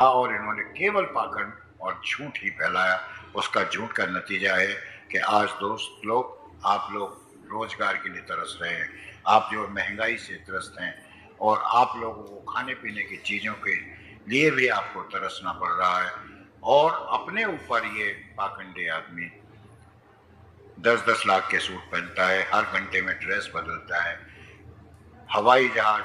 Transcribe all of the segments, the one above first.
और इन्होंने केवल पाखंड और झूठ ही फैलाया। उसका झूठ का नतीजा है कि आज दोस्त लोग, आप लोग रोजगार के लिए तरस रहे हैं, आप जो महंगाई से त्रस्त हैं, और आप लोगों को खाने पीने की चीज़ों के लिए भी आपको तरसना पड़ रहा है। और अपने ऊपर ये पाखंडी आदमी 10-10 लाख के सूट पहनता है, हर घंटे में ड्रेस बदलता है, हवाई जहाज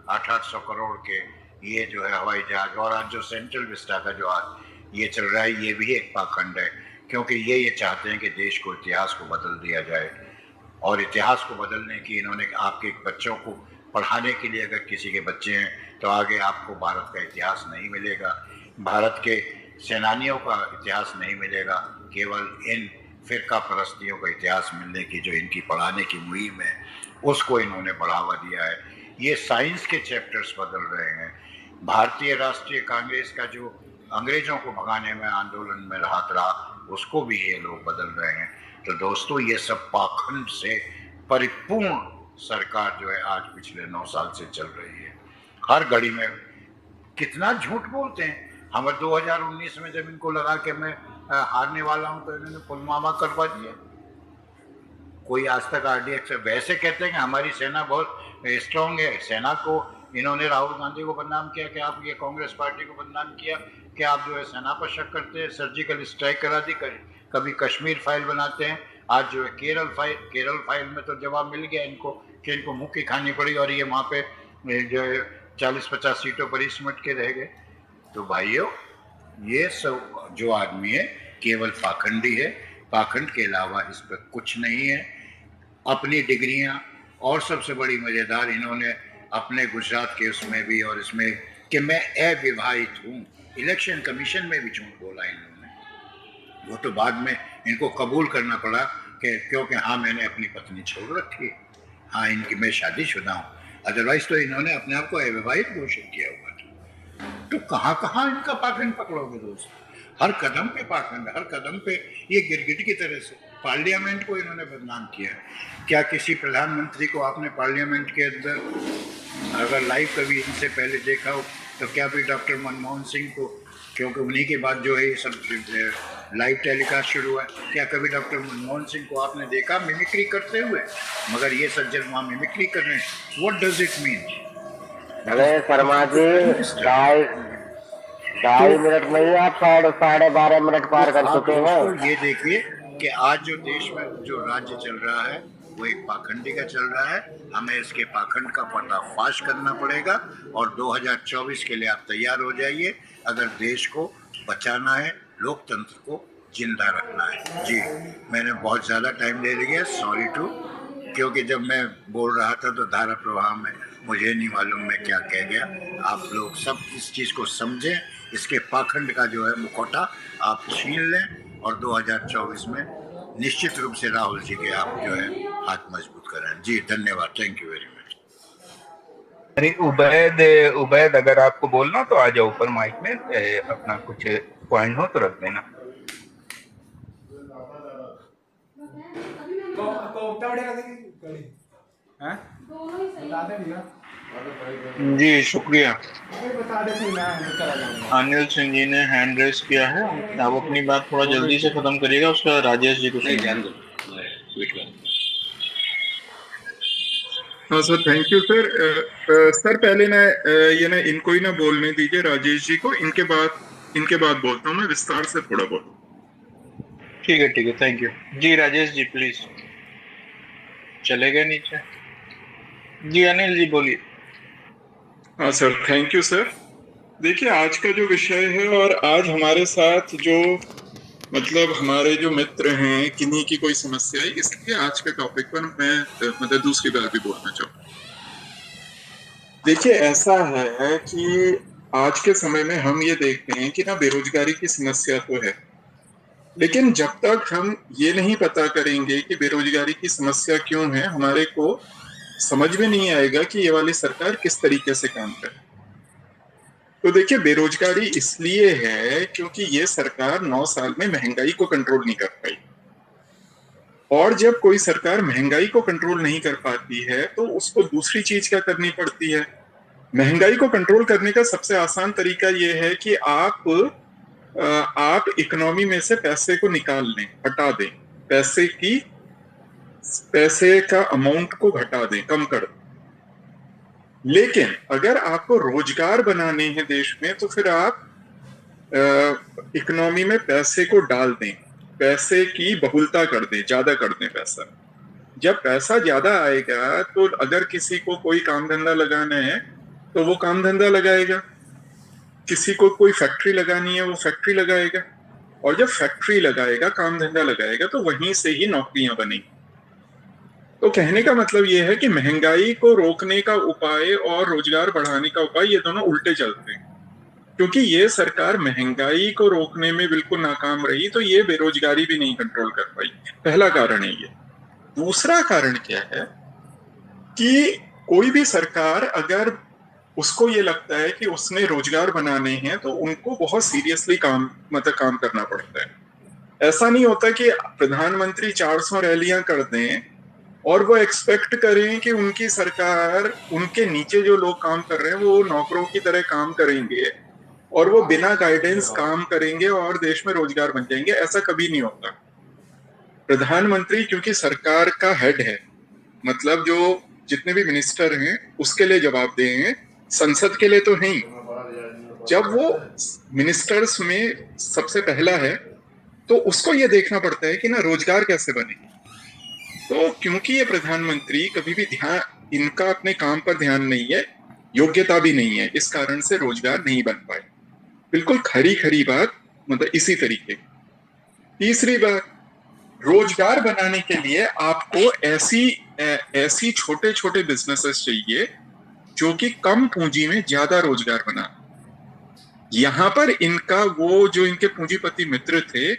800 करोड़ के ये जो है हवाई जहाज, और आज जो सेंट्रल विस्टा का जो आज ये चल रहा है, ये भी एक पाखंड है, क्योंकि ये चाहते हैं कि देश को, इतिहास को बदल दिया जाए। और इतिहास को बदलने की इन्होंने, आपके बच्चों को पढ़ाने के लिए अगर किसी के बच्चे हैं तो आगे आपको भारत का इतिहास नहीं मिलेगा, भारत के सेनानियों का इतिहास नहीं मिलेगा, केवल इन फिरका परस्तियों का इतिहास मिलने की जो इनकी पढ़ाने की मुहिम है उसको इन्होंने बढ़ावा दिया है। ये साइंस के चैप्टर्स बदल रहे हैं। भारतीय राष्ट्रीय कांग्रेस का जो अंग्रेजों को भगाने में आंदोलन में हाथ रहा, उसको भी ये लोग बदल रहे हैं। तो दोस्तों, ये सब पाखंड से परिपूर्ण सरकार जो है आज पिछले 9 साल से चल रही है। हर घड़ी में कितना झूठ बोलते हैं। हम 2019 में जब इनको लगा कि मैं हारने वाला हूं तो इन्होंने पुलवामा करवा दिया। कोई आज तक आरडीएक्स वैसे कहते हैं कि हमारी सेना बहुत स्ट्रांग है। सेना को इन्होंने राहुल गांधी को बदनाम किया कि आप, ये कांग्रेस पार्टी को बदनाम किया कि आप जो है सेना पर शक करते हैं, सर्जिकल स्ट्राइक करा दी, कभी कश्मीर फाइल बनाते हैं, आज जो है केरल फाइल में तो जवाब मिल गया इनको कि इनको मुंह की खानी पड़ी, और ये वहाँ पे जो है 40-50 सीटों पर ही सिमट के रह गए। तो भाइयों, ये सब जो आदमी है केवल पाखंडी है, पाखंड के अलावा इस पर कुछ नहीं है। अपनी डिग्रियां, और सबसे बड़ी मजेदार, इन्होंने अपने गुजरात के उसमें भी और इसमें कि मैं अविवाहित हूँ, इलेक्शन कमीशन में भी झूठ बोला इन्होंने। वो तो बाद में इनको कबूल करना पड़ा कि क्योंकि हाँ मैंने अपनी पत्नी छोड़ रखी है, हाँ इनकी मैं शादीशुदा हूँ, अदरवाइज तो इन्होंने अपने आप को अविवाहित घोषित किया हुआ था। तो कहाँ कहाँ इनका पाखंड पकड़ोगे दोस्त, हर कदम पे पाखंड, हर कदम पे ये गिरगिट की तरह से। पार्लियामेंट को इन्होंने बदनाम किया। क्या किसी प्रधानमंत्री को आपने पार्लियामेंट के अंदर अगर लाइव कभी इनसे पहले देखा हो तो क्या भी डॉक्टर मनमोहन सिंह को, क्योंकि उन्हीं के बाद जो है ये सब लाइव टेलीकास्ट शुरू हुआ, क्या कभी डॉक्टर मनमोहन सिंह को आपने देखा मिमिक्री करते हुए? मगर ये सज्जन वहाँ मिमिक्री कर रहे हैं। What does it mean? अरे शर्मा जी, ढाई मिनट में ही आप 12.5 मिनट पार कर चुके हैं। ये देखिए कि आज जो देश में जो राज्य चल रहा है वो एक पाखंडी का चल रहा है। हमें इसके पाखंड का पर्दाफाश करना पड़ेगा, और 2024 के लिए आप तैयार हो जाइए अगर देश को बचाना है, लोकतंत्र को जिंदा रखना है। जी, मैंने बहुत ज़्यादा टाइम ले लिया, सॉरी टू, क्योंकि जब मैं बोल रहा था तो धारा प्रवाह में मुझे नहीं मालूम मैं क्या कह गया। आप लोग सब इस चीज़ को समझें, इसके पाखंड का जो है मुखौटा आप छीन लें, और 2024 में निश्चित रूप से राहुल जी के आप जो है हाथ मजबूत करें। जी धन्यवाद, थैंक यू वेरी मच। अरे उबैद, अगर आपको बोलना तो आ जाओ ऊपर माइक में, अपना कुछ पॉइंट हो तो रख देना। जी शुक्रिया। अनिल सिंह जी ने हैंड रेस किया है, आप अपनी बात थोड़ा जल्दी से खत्म करिएगा, उसका राजेश जी को हाँ sir, thank you sir. Sir पहले मैं ये ना इनको ही ना बोलने दीजिए, राजेश जी को, इनके बाद बोलता हूँ मैं विस्तार से थोड़ा बहुत। ठीक है, thank you ji. Rajesh ji please, चले गए नीचे। जी अनिल जी बोलिए। हाँ सर, थैंक यू सर। देखिए आज का जो विषय है, और आज हमारे साथ जो मतलब हमारे जो मित्र हैं, किन्हीं की कोई समस्या है, इसलिए आज के टॉपिक पर मैं मतलब दूसरी बात भी बोलना चाहूँ। देखिए ऐसा है कि आज के समय में हम ये देखते हैं कि ना बेरोजगारी की समस्या तो है, लेकिन जब तक हम ये नहीं पता करेंगे कि बेरोजगारी की समस्या क्यों है, हमारे को समझ में नहीं आएगा कि ये वाली सरकार किस तरीके से काम करे। तो देखिए बेरोजगारी इसलिए है क्योंकि ये सरकार 9 साल में महंगाई को कंट्रोल नहीं कर पाई, और जब कोई सरकार महंगाई को कंट्रोल नहीं कर पाती है तो उसको दूसरी चीज क्या करनी पड़ती है? महंगाई को कंट्रोल करने का सबसे आसान तरीका ये है कि आप इकोनॉमी में से पैसे को निकाल लें, हटा दें, पैसे का अमाउंट को घटा दें, कम कर दें। लेकिन अगर आपको रोजगार बनाने हैं देश में, तो फिर आप इकोनॉमी में पैसे को डाल दें, पैसे की बहुलता कर दें, ज्यादा कर दें पैसा। जब पैसा ज्यादा आएगा तो अगर किसी को कोई काम धंधा लगाना है तो वो काम धंधा लगाएगा, किसी को कोई फैक्ट्री लगानी है वो फैक्ट्री लगाएगा, और जब फैक्ट्री लगाएगा, काम धंधा लगाएगा, तो वहीं से ही नौकरियां बनेंगी। तो कहने का मतलब ये है कि महंगाई को रोकने का उपाय और रोजगार बढ़ाने का उपाय, ये दोनों उल्टे चलते हैं। क्योंकि ये सरकार महंगाई को रोकने में बिल्कुल नाकाम रही तो ये बेरोजगारी भी नहीं कंट्रोल कर पाई। पहला कारण है ये। दूसरा कारण क्या है कि कोई भी सरकार अगर उसको ये लगता है कि उसने रोजगार बनाने हैं तो उनको बहुत सीरियसली काम करना पड़ता है। ऐसा नहीं होता कि प्रधानमंत्री 400 रैलियां कर दें और वो एक्सपेक्ट करें कि उनकी सरकार, उनके नीचे जो लोग काम कर रहे हैं वो नौकरों की तरह काम करेंगे और वो बिना गाइडेंस काम करेंगे और देश में रोजगार बन जाएंगे। ऐसा कभी नहीं होता। प्रधानमंत्री क्योंकि सरकार का हेड है, मतलब जो जितने भी मिनिस्टर हैं उसके लिए जवाबदेह हैं, संसद के लिए तो नहीं। जब वो मिनिस्टर्स में सबसे पहला है तो उसको ये देखना पड़ता है कि ना रोजगार कैसे बने। तो क्योंकि ये प्रधानमंत्री कभी भी इनका अपने काम पर ध्यान नहीं है, योग्यता भी नहीं है, इस कारण से रोजगार नहीं बन पाए। बिल्कुल खरी बात, मतलब इसी तरीके। तीसरी बात, रोजगार बनाने के लिए आपको ऐसी छोटे छोटे बिजनेसेस चाहिए जो कि कम पूंजी में ज्यादा रोजगार बना। यहां पर इनका वो जो इनके पूंजीपति मित्र थे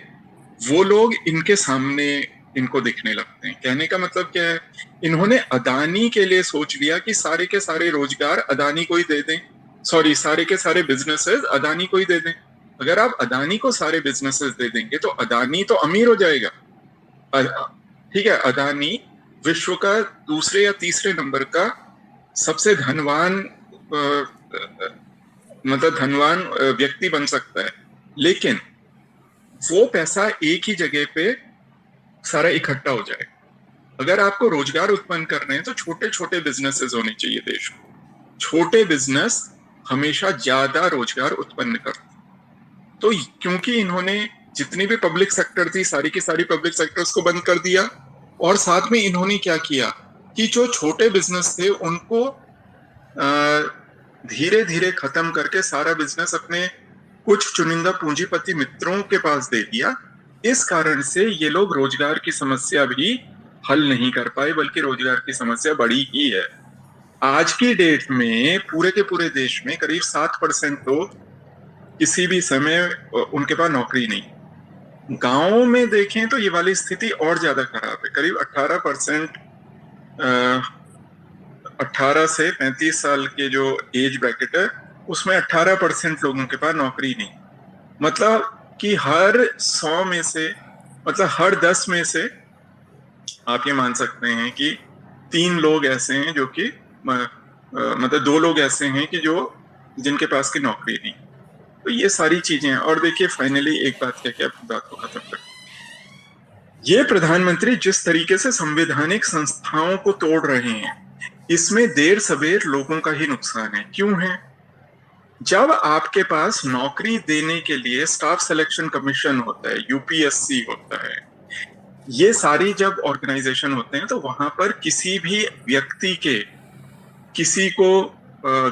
वो लोग इनके सामने इनको दिखने लगते हैं। कहने का मतलब क्या है, इन्होंने अदानी के लिए सोच लिया कि सारे के सारे रोजगार अदानी को ही दे दें, सारे के सारे बिजनेसेस अदानी को ही दे दें। अगर आप अदानी को सारे बिजनेसेस दे देंगे तो अदानी तो अमीर हो जाएगा। ठीक है, अदानी विश्व का दूसरे या तीसरे नंबर का सबसे धनवान व्यक्ति बन सकता है, लेकिन वो पैसा एक ही जगह पे सारा इकट्ठा हो जाए। अगर आपको रोजगार उत्पन्न करने हैं तो छोटे छोटे बिजनेसेस होने चाहिए देश में। छोटे बिजनेस हमेशा ज्यादा रोजगार उत्पन्न करते। तो क्योंकि इन्होंने जितनी भी पब्लिक सेक्टर थी सारी की सारी पब्लिक सेक्टर्स को बंद कर दिया, और साथ में इन्होंने क्या किया कि जो छोटे बिजनेस थे उनको धीरे धीरे खत्म करके सारा बिजनेस अपने कुछ चुनिंदा पूंजीपति मित्रों के पास दे दिया। इस कारण से ये लोग रोजगार की समस्या भी हल नहीं कर पाए, बल्कि रोजगार की समस्या बढ़ी ही है। आज की डेट में पूरे के पूरे देश में करीब 7% लोग किसी भी समय उनके पास नौकरी नहीं। गांवों में देखें तो ये वाली स्थिति और ज्यादा खराब है। करीब 18% 18 से 35 साल के जो एज ब्रैकेट है उसमें 18% लोगों के पास नौकरी नहीं। मतलब कि हर 100 में से, मतलब हर 10 में से आप ये मान सकते हैं कि 3 लोग ऐसे हैं जो कि मतलब 2 लोग ऐसे हैं कि जो जिनके पास की नौकरी नहीं। तो ये सारी चीजें हैं। और देखिए फाइनली एक बात कह के अपनी बात को खत्म कर, ये प्रधानमंत्री जिस तरीके से संवैधानिक संस्थाओं को तोड़ रहे हैं, इसमें देर सवेर लोगों का ही नुकसान है। क्यों है? जब आपके पास नौकरी देने के लिए स्टाफ सिलेक्शन कमीशन होता है, यूपीएससी होता है, ये सारी जब ऑर्गेनाइजेशन होते हैं तो वहां पर किसी भी व्यक्ति के किसी को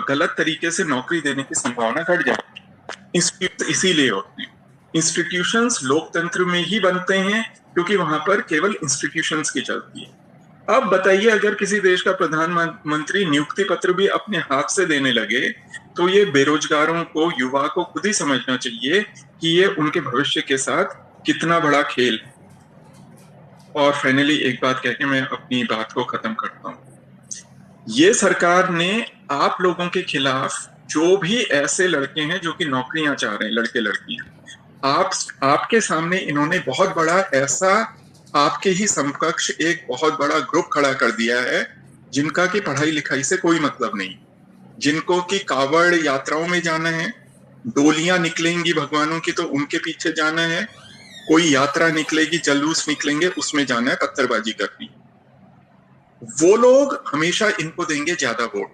गलत तरीके से नौकरी देने की संभावना घट जाती है। इसीलिए होते हैं। इंस्टीट्यूशंस लोकतंत्र में ही बनते हैं क्योंकि वहां पर केवल इंस्टीट्यूशंस की चलती है। अब बताइए, अगर किसी देश का प्रधानमंत्री नियुक्ति पत्र भी अपने हाथ से देने लगे तो ये बेरोजगारों को, युवा को खुद ही समझना चाहिए कि ये उनके भविष्य के साथ कितना बड़ा खेल है। और फाइनली एक बात कह के मैं अपनी बात को खत्म करता हूँ। ये सरकार ने आप लोगों के खिलाफ जो भी ऐसे लड़के हैं जो कि नौकरियां चाह रहे हैं, लड़के लड़कियां, आपके सामने इन्होंने बहुत बड़ा ऐसा आपके ही समकक्ष एक बहुत बड़ा ग्रुप खड़ा कर दिया है जिनका कि पढ़ाई लिखाई से कोई मतलब नहीं। जिनको कि कावड़ यात्राओं में जाना है, डोलियां निकलेंगी भगवानों की तो उनके पीछे जाना है, कोई यात्रा निकलेगी, जलूस निकलेंगे, उसमें जाना है, पत्थरबाजी करनी। वो लोग हमेशा इनको देंगे ज्यादा वोट।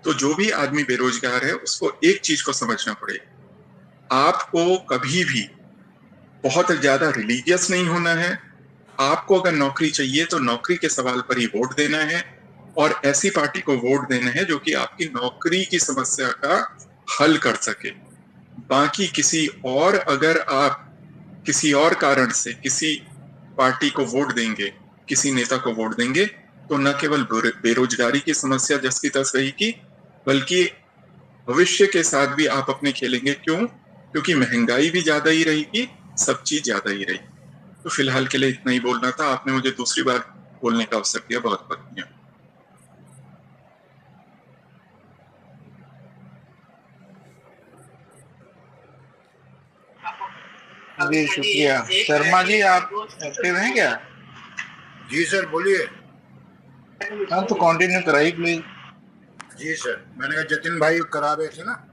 तो जो भी आदमी बेरोजगार है उसको एक चीज को समझना पड़ेगा, आपको कभी भी बहुत ज्यादा रिलीजियस नहीं होना है। आपको अगर नौकरी चाहिए तो नौकरी के सवाल पर ही वोट देना है और ऐसी पार्टी को वोट देना है जो कि आपकी नौकरी की समस्या का हल कर सके। बाकी किसी और, अगर आप किसी और कारण से किसी पार्टी को वोट देंगे, किसी नेता को वोट देंगे, तो न केवल बेरोजगारी की समस्या जस की तस रहेगी, बल्कि भविष्य के साथ भी आप अपने खेलेंगे। क्यों? क्योंकि महंगाई भी ज्यादा ही रहेगी, सब चीज ज्यादा ही रहेगी। तो फिलहाल के लिए इतना ही बोलना था। आपने मुझे दूसरी बार बोलने का अवसर दिया, बहुत बहुत धन्यवाद। जी शुक्रिया। शर्मा जी आप एक्टिव हैं क्या? जी सर बोलिए। हाँ तो कंटिन्यू कराइए प्लीज। जी सर, मैंने कहा जतिन भाई करा रहे थे ना।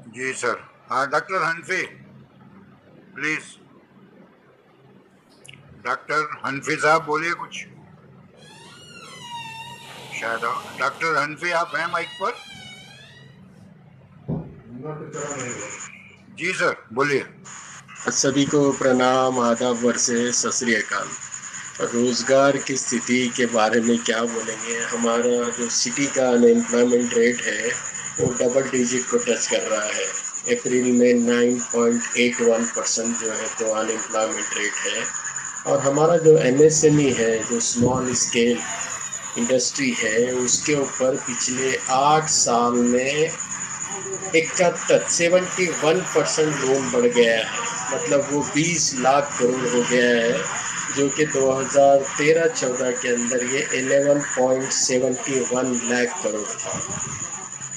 जी सर। हाँ डॉक्टर हनफी प्लीज। डॉक्टर हनफी साहब बोलिए कुछ। शायद डॉक्टर हनफी आप हैं माइक पर? जी सर बोलिए। सभी को प्रणाम, आदाब, वर्षे, सत श्री अकाल। रोज़गार की स्थिति के बारे में क्या बोलेंगे। हमारा जो सिटी का अनएम्प्लॉयमेंट रेट है वो डबल डिजिट को टच कर रहा है। अप्रैल में 9.81% जो है तो अनएम्प्लॉयमेंट रेट है। और हमारा जो MSME है, जो स्मॉल स्केल इंडस्ट्री है, उसके ऊपर पिछले 8 साल में 71% लोन बढ़ गया है। मतलब वो 20 लाख करोड़ हो गया है, जो कि 2013-14 के अंदर ये 11.71 लाख करोड़ था।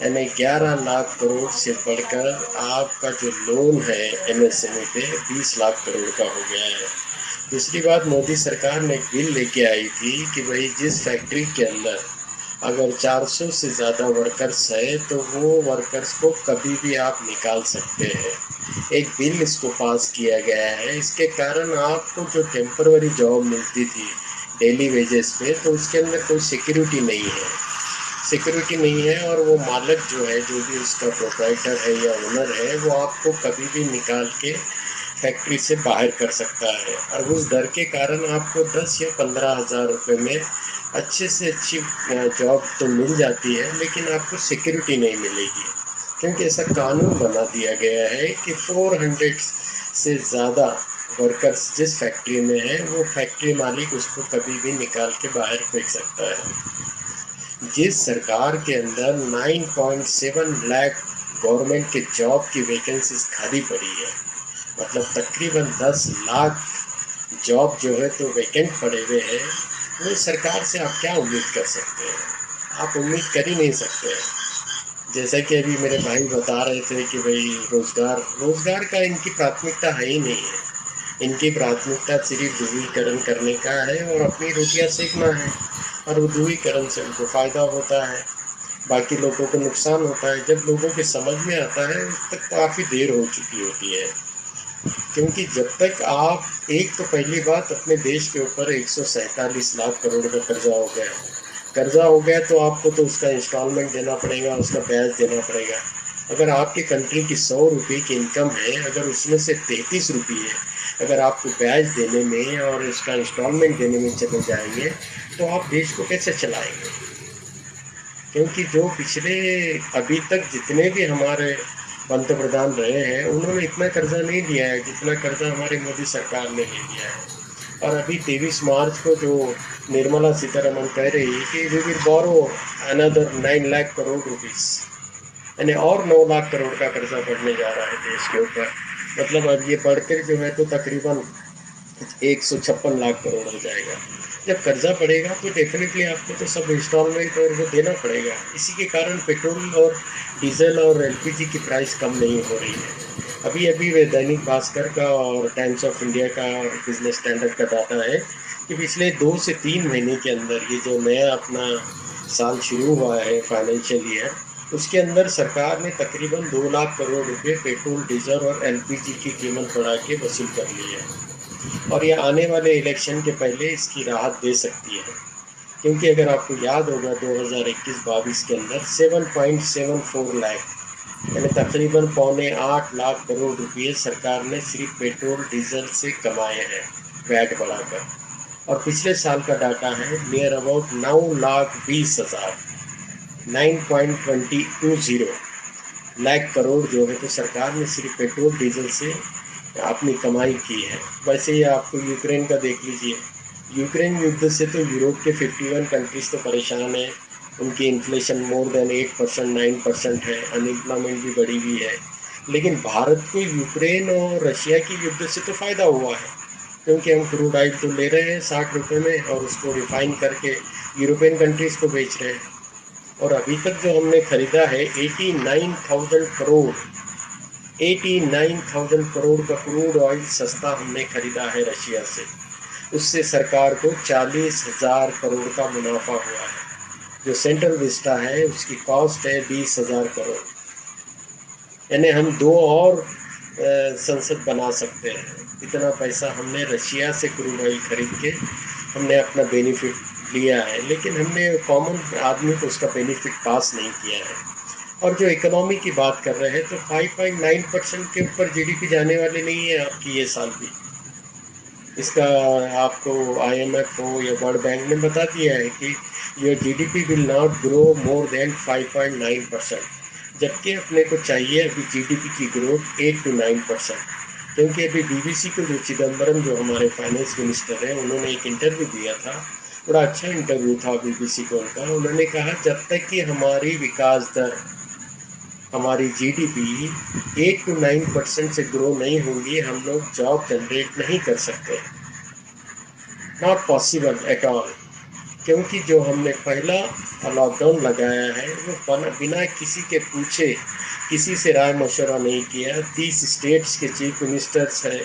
यानी 11 लाख करोड़ से बढ़कर आपका जो लोन है MSME पे 20 लाख करोड़ का हो गया है। दूसरी बात, मोदी सरकार ने एक बिल लेके आई थी कि भाई जिस फैक्ट्री के अंदर अगर 400 से ज़्यादा वर्कर्स है तो वो वर्कर्स को कभी भी आप निकाल सकते हैं। एक बिल इसको पास किया गया है। इसके कारण आपको जो टेम्पररी जॉब मिलती थी डेली वेजेस पे, तो उसके अंदर कोई सिक्योरिटी नहीं है और वो मालिक जो है, जो भी उसका प्रोप्राइटर है या ओनर है, वो आपको कभी भी निकाल के फैक्ट्री से बाहर कर सकता है। और उस डर के कारण आपको 10 या 15 हज़ार रुपये में अच्छे से अच्छी जॉब तो मिल जाती है, लेकिन आपको सिक्योरिटी नहीं मिलेगी। क्योंकि ऐसा कानून बना दिया गया है कि 400 से ज़्यादा वर्कर्स जिस फैक्ट्री में है, वो फैक्ट्री मालिक उसको कभी भी निकाल के बाहर फेंक सकता है। जिस सरकार के अंदर 9.7 लाख गवर्नमेंट के जॉब की वैकेंसीज खाली पड़ी है, मतलब तकरीबन 10 लाख जॉब जो है तो वैकेंट पड़े हुए हैं, वो सरकार से आप क्या उम्मीद कर सकते हैं? आप उम्मीद कर ही नहीं सकते हैं। जैसा कि अभी मेरे भाई बता रहे थे कि भाई रोज़गार का इनकी प्राथमिकता है ही नहीं है। इनकी प्राथमिकता सिर्फ ध्रुवीकरण करने का है और अपनी रोटियां सेकना है, और वो ध्रुवीकरण से उनको फ़ायदा होता है, बाकी लोगों को नुकसान होता है। जब लोगों के समझ में आता है उस तक काफ़ी देर हो चुकी होती है। क्योंकि जब तक आप, एक तो पहली बात, अपने देश के ऊपर 147 लाख करोड़ का कर्जा हो गया तो आपको तो उसका इंस्टॉलमेंट देना पड़ेगा, उसका ब्याज देना पड़ेगा। अगर आपकी कंट्री की 100 रुपये की इनकम है, अगर उसमें से 33 रुपये अगर आपको ब्याज देने में और उसका इंस्टॉलमेंट देने में चले जाएंगे तो आप देश को कैसे चलाएंगे? क्योंकि जो पिछले अभी तक जितने भी हमारे पंत प्रधान रहे हैं, उन्होंने इतना कर्जा नहीं लिया है जितना कर्जा हमारी मोदी सरकार ने ले लिया है। और अभी 23 मार्च को जो निर्मला सीतारमण कह रही है कि we will borrow another 9 lakh crore rupees, यानी और 9 लाख करोड़ का कर्जा बढ़ने जा रहा है देश के ऊपर। मतलब अब ये बढ़कर जो है तो तकरीबन 156 लाख करोड़ हो जाएगा। जब कर्जा बढ़ेगा तो डेफिनेटली आपको तो सब इंस्टॉलमेंट और वो देना पड़ेगा। इसी के कारण पेट्रोल और डीजल और LPG की प्राइस कम नहीं हो रही है। अभी वे दैनिक भास्कर का और टाइम्स ऑफ इंडिया का और बिजनेस स्टैंडर्ड का डाटा है कि पिछले 2 से 3 महीने के अंदर ये जो नया अपना साल शुरू हुआ है फाइनेंशियल ईयर, उसके अंदर सरकार ने तकरीबन 2 लाख करोड़ रुपए पेट्रोल, डीजल और एलपीजी की कीमत बढ़ा के वसूल कर ली है और ये आने वाले इलेक्शन के पहले इसकी राहत दे सकती है, क्योंकि अगर आपको याद होगा 2021-22 के अंदर 7.74 लाख यानी तकरीबन 7.25 लाख करोड़ रुपये सरकार ने सिर्फ पेट्रोल डीजल से कमाए हैं वैट बढ़ाकर, और पिछले साल का डाटा है नियर अबाउट 9,20,000 9.220 लाख करोड़ जो है तो सरकार ने सिर्फ पेट्रोल डीजल से अपनी कमाई की है। वैसे ही आपको यूक्रेन का देख लीजिए, यूक्रेन युद्ध से तो यूरोप के 51 कंट्रीज तो परेशान हैं, उनकी इन्फ्लेशन मोर देन 8% 9% है, अनएम्प्लॉयमेंट भी बढ़ी हुई है, लेकिन भारत को यूक्रेन और रशिया की युद्ध से तो फ़ायदा हुआ है, क्योंकि हम क्रूड ऑयल तो ले रहे हैं 60 रुपये में और उसको रिफाइन करके यूरोपियन कंट्रीज़ को बेच रहे हैं, और अभी तक जो हमने ख़रीदा है 89,000 करोड़ 89,000 करोड़ का क्रूड ऑयल सस्ता हमने ख़रीदा है रशिया से, उससे सरकार को 40,000 करोड़ का मुनाफा हुआ है। जो सेंट्रल विस्टा है उसकी कॉस्ट है 20,000 करोड़, यानी हम 2 और संसद बना सकते हैं। इतना पैसा हमने रशिया से क्रूड ऑयल खरीद के हमने अपना बेनिफिट लिया है, लेकिन हमने कॉमन आदमी को उसका बेनिफिट पास नहीं किया है। और जो इकोनॉमी की बात कर रहे हैं तो 5.9% के ऊपर जीडीपी जाने वाली नहीं है आपकी ये साल भी। इसका आपको IMF हो या वर्ल्ड बैंक ने बता दिया है कि your GDP will not grow more than 5.9%, जबकि अपने को चाहिए अभी जीडीपी की ग्रोथ 8 to 9%, क्योंकि अभी BBC को जो चिदम्बरम जो हमारे फाइनेंस मिनिस्टर हैं उन्होंने एक इंटरव्यू दिया था, बड़ा अच्छा इंटरव्यू था BBC को उनका। उन्होंने कहा जब तक कि हमारी विकास दर, हमारी जीडीपी 8 to 9% से ग्रो नहीं होंगी, हम लोग जॉब जनरेट नहीं कर सकते, नॉट पॉसिबल एट ऑल। क्योंकि जो हमने पहला लॉकडाउन लगाया है वो बिना किसी के पूछे, किसी से राय मशवरा नहीं किया, 30 स्टेट्स के चीफ मिनिस्टर्स हैं,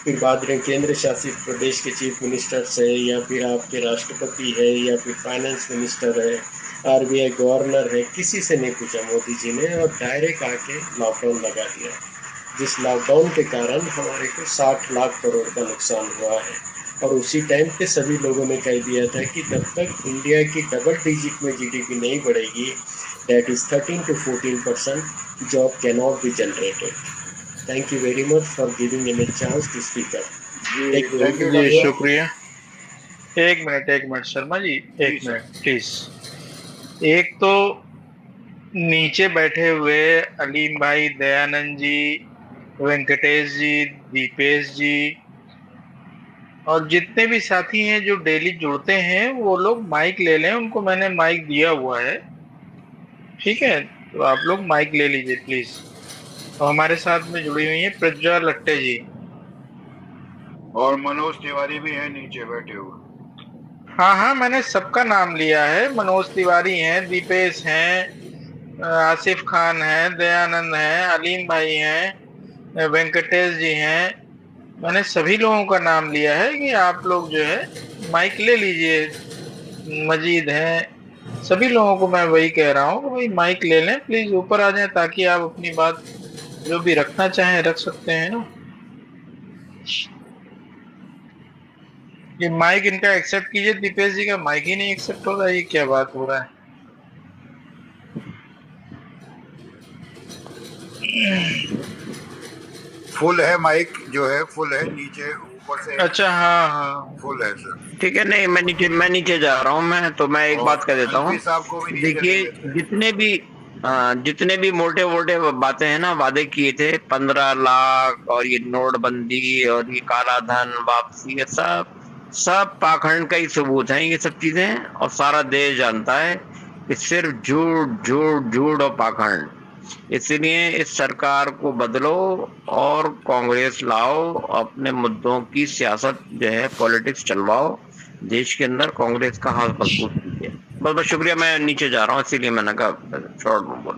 फिर बाद में केंद्र शासित प्रदेश के चीफ मिनिस्टर्स है, या फिर आपके राष्ट्रपति है, या फिर फाइनेंस मिनिस्टर है, RBI गवर्नर है, किसी से नहीं पूछा मोदी जी ने और डायरेक्ट आके लॉकडाउन लगा दिया, जिस लॉकडाउन के कारण हमारे को 60 लाख करोड़ का नुकसान हुआ है। और उसी टाइम पे सभी लोगों ने कह दिया था कि जब तक इंडिया की डबल डिजिट में जीडीपी नहीं बढ़ेगी, that is 13 to 14%, job cannot be generated. Thank you very much for giving me a chance to speak up. जी शुक्रिया। एक मिनट शर्मा जी, एक मिनट प्लीज। एक तो नीचे बैठे हुए अलीम भाई, दयानंद जी, वेंकटेश जी, दीपेश जी और जितने भी साथी हैं जो डेली जुड़ते हैं वो लोग माइक ले लें, उनको मैंने माइक दिया हुआ है, ठीक है? तो आप लोग माइक ले लीजिए प्लीज। और हमारे साथ में जुड़ी हुई है प्रज्वल लट्टे जी और मनोज तिवारी भी है नीचे बैठे हुए। हाँ, मैंने सबका नाम लिया है। मनोज तिवारी हैं, दीपेश हैं, आसिफ खान हैं, दयानंद हैं, अलीम भाई हैं, वेंकटेश जी हैं, मैंने सभी लोगों का नाम लिया है कि आप लोग जो है माइक ले लीजिए। मजीद हैं, सभी लोगों को मैं वही कह रहा हूँ कि भाई माइक ले लें, प्लीज ऊपर आ जाएं ताकि आप अपनी बात जो भी रखना चाहें रख सकते हैं ना। ये माइक इनका एक्सेप्ट कीजिए। दीपेश जी का माइक ही नहीं एक्सेप्ट हो रहा है, ये क्या बात हो रहा है? फुल है माइक, जो है फुल है, नीचे ऊपर से। अच्छा, हाँ फुल है सर। ठीक है, नहीं मैं नीचे जा रहा हूँ। मैं एक बात कह देता हूँ। देखिए, जितने भी मोटे बातें हैं ना, वादे किए थे 15 लाख और ये नोटबंदी और ये काला धन वापसी, ये सब पाखंड का ही सबूत है ये सब चीजें, और सारा देश जानता है कि सिर्फ झूठ और पाखंड। इसलिए इस सरकार को बदलो और कांग्रेस लाओ, अपने मुद्दों की सियासत जो है पॉलिटिक्स चलवाओ, देश के अंदर कांग्रेस का हाथ मजबूत कीजिए। बस शुक्रिया। मैं नीचे जा रहा हूँ, इसीलिए मैंने कहा शॉर्ट में बोला।